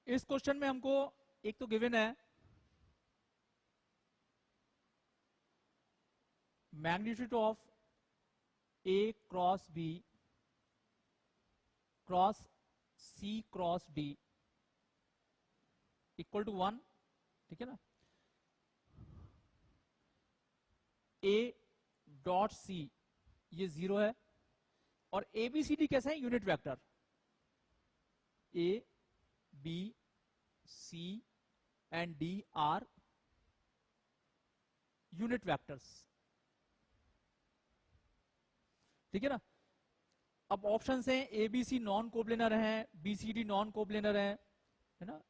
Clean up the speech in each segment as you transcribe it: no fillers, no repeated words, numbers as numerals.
इस क्वेश्चन में हमको एक तो गिवन है magnitude of A cross B cross C cross D equal to 1, ठीक है ना। ए डॉट सी ये 0 है और ए बी सी डी कैसे है, unit vector. A B C and D are unit vectors, ठीक है ना। अब ऑप्शन हैं A B C non coplanar है, B C D non coplanar है ना।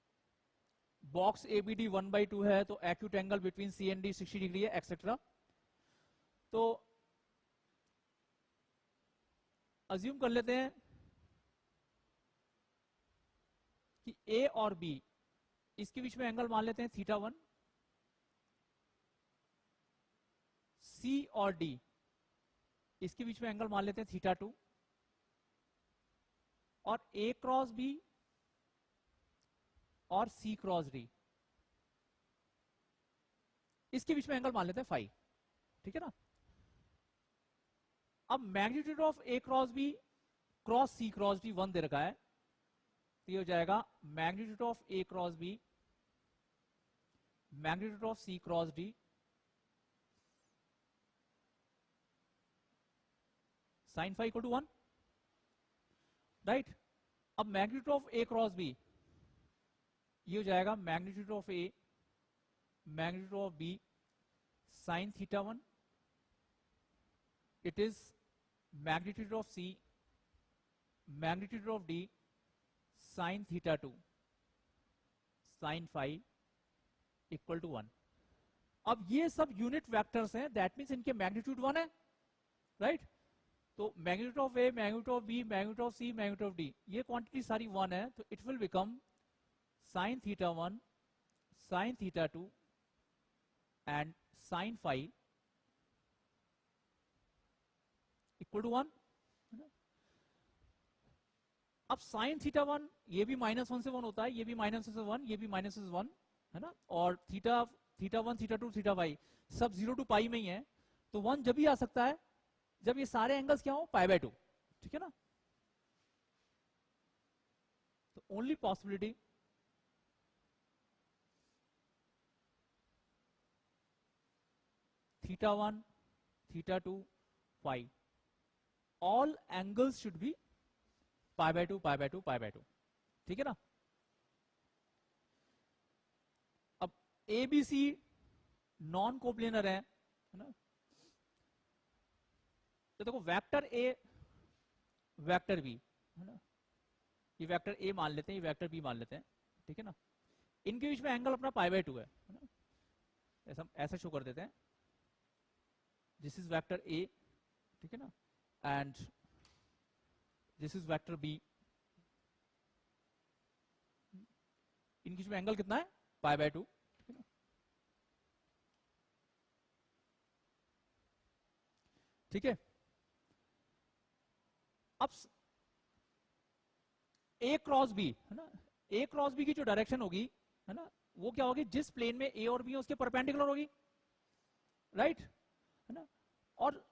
बॉक्स ए बी डी 1/2 है तो acute angle between C and D 60 degree है, एक्सेट्रा। तो अज्यूम कर लेते हैं कि ए और बी इसके बीच में एंगल मान लेते हैं θ1, सी और डी इसके बीच में एंगल मान लेते हैं θ2, और ए क्रॉस बी और सी क्रॉस डी इसके बीच में एंगल मान लेते हैं φ, ठीक है ना। अब magnitude of A cross B cross C cross D 1 दे रखा है, तो ये हो जाएगा magnitude of A cross B magnitude of C cross D sine phi equal to 1, right. अब magnitude of A cross B ये हो जाएगा magnitude of A magnitude of B sine θ1, it is magnitude of C magnitude of D sine θ2 sine phi equal to 1। अब ये सब unit vectors हैं, that means इनके magnitude 1 है, राइट। तो magnitude of A magnitude of B magnitude of C magnitude of D ये quantity सारी 1 है, तो it will become sine θ1 sine θ2 and sine phi equal to 1। अब साइन θ1 ये भी -1 से 1 होता है, ये भी -1 से 1, ये भी -1 से 1 है ना, और θ1 θ2 θy सब 0 to पाई में ही है, तो 1 जब भी आ सकता है जब ये सारे एंगल्स क्या हो π/2, ठीक है ना। तो only possibility θ1 θ2 phi all angles should be π/2 π/2 π/2, ठीक है ना। अब A B C non coplanar है ना, तो देखो वेक्टर ए वेक्टर बी है ना, ये वेक्टर ए मान लेते हैं, ये वेक्टर बी मान लेते हैं, ठीक है ना। इनके बीच में एंगल अपना π/2 है ना, ऐसा शो कर देते हैं, दिस इज वेक्टर ए, ठीक है ना, and this is vector B. इनके बीच में एंगल कितना है π/2, ठीक है ना। ठीक है, अब ए क्रॉस बी है ना, ए क्रॉस बी की जो डायरेक्शन होगी है ना, वो क्या होगी, जिस प्लेन में ए और बी है उसके परपेंडिकुलर होगी, राइट है ना। और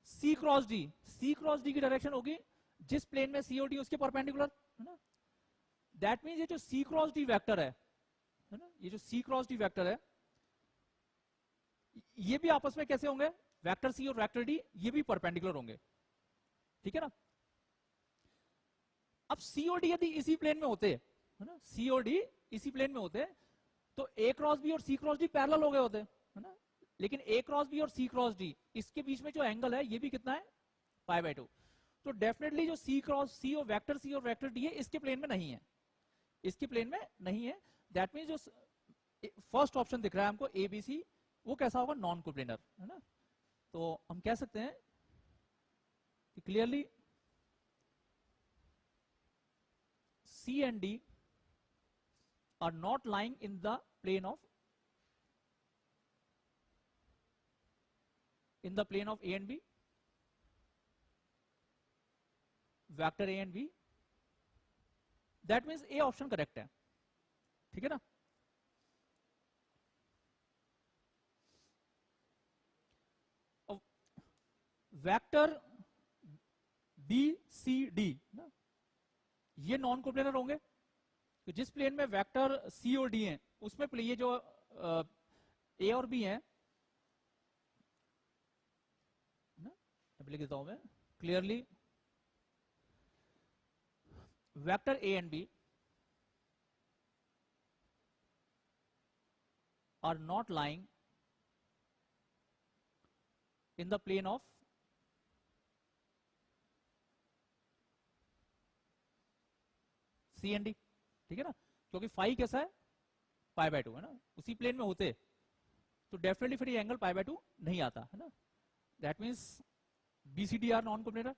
सी क्रॉस डी की डायरेक्शन होगी जिस प्लेन में सी और डी उसके परपेंडिकुलर है ना। दैट मीन्स ये जो सी क्रॉस डी वेक्टर है ना, ये जो सी क्रॉस डी वेक्टर है ये भी आपस में कैसे होंगे, वेक्टर सी और वेक्टर डी ये भी परपेंडिकुलर होंगे, ठीक है ना। अब सी और डी यदि इसी प्लेन में होते है ना, सी और डी इसी प्लेन में होते तो ए क्रॉस बी और सी क्रॉस डी पैरेलल हो गए होते है ना, लेकिन ए क्रॉस बी और सी क्रॉस डी इसके बीच में जो एंगल है ये भी कितना है π/2, तो डेफिनेटली जो सी क्रॉस सी और वेक्टर डी है इसके प्लेन में नहीं है, इसके प्लेन में नहीं है। दैट मीन्स जो फर्स्ट ऑप्शन दिख रहा है हमको ए बी सी वो कैसा होगा, नॉन कोप्लेनर है ना। तो हम कह सकते हैं कि clearly C and D are not lying in the plane of A and B, vector A and B, that means A option correct है, ठीक है ना। वेक्टर बी सी डी ना, ये नॉन कोप्लेनर होंगे। तो जिस प्लेन में वेक्टर सी और डी हैं उसमें ये जो ए और बी है ना, लिख देता हूं मैं clearly, vector A and B are not lying in the plane of C and D, ठीक है ना, क्योंकि फाई कैसा है, पाई बाय 2 है ना, उसी प्लेन में होते तो डेफिनेटली फिर ये एंगल पाई बाय 2 नहीं आता है ना। That means BCD are non coplanar.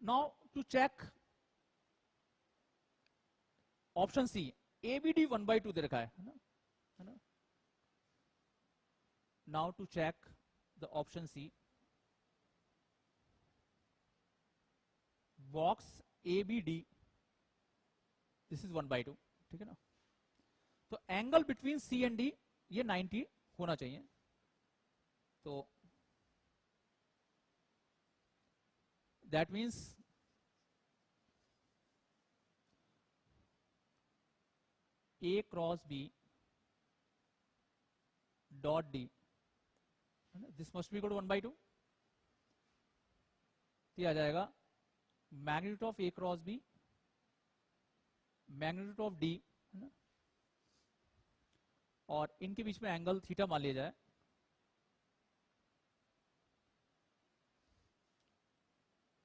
Now to check option C, ABD 1/2 दे रखा है ना। Now to check the option C, box ABD this is 1/2, ठीक है ना। तो angle between C and D ये 90 होना चाहिए। तो that means A cross B dot D, this must be equal to 1/2। ये आ जाएगा magnitude of A cross B magnitude of D है ना, और इनके बीच में एंगल थीटा मान लिया जाए।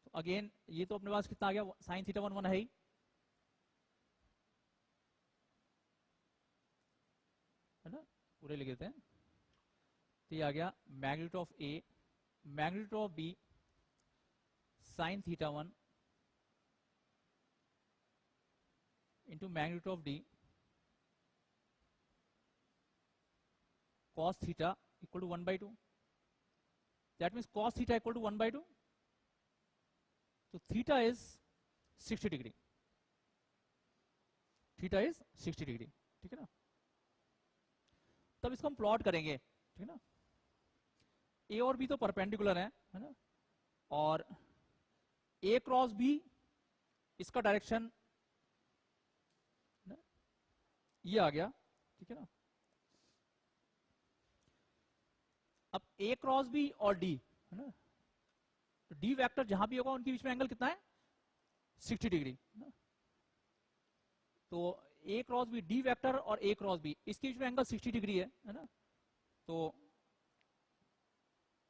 तो अगेन ये तो अपने पास कितना आ गया, साइन थीटा 1 1 है ही, है ना, पूरे लिख देते हैं। तो ये आ गया magnitude of A magnitude of B sine theta 1 into magnitude of D cos theta equal to 1/2। That means cos theta equal to 1/2। So theta is 60 degree, theta is 60 degree, ठीक है ना। तब इसको हम प्लॉट करेंगे, ठीक है ना। ए और बी तो परपेंडिकुलर है ना, और ए क्रॉस बी इसका डायरेक्शन ये आ गया, ठीक है ना। अब ए क्रॉस बी और डी है ना, तो डी वेक्टर जहां भी होगा उनके बीच में एंगल कितना है, 60 डिग्री ना। तो ए क्रॉस बी, डी वेक्टर और ए क्रॉस बी इसके बीच में एंगल 60 डिग्री है ना। तो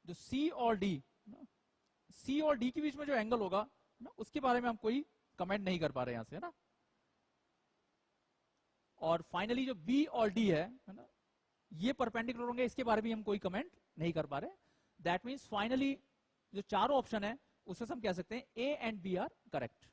जो सी और डी सी और डी के बीच में जो एंगल होगा ना, उसके बारे में हम कोई कमेंट नहीं कर पा रहे यहां से, है ना। और फाइनली जो बी और डी है ना, ये परपेंडिकुलर होंगे, इसके बारे में हम कोई कमेंट नहीं कर पा रहे। दैट मीन्स फाइनली जो चारों ऑप्शन है उसमें हम कह सकते हैं A and B are correct.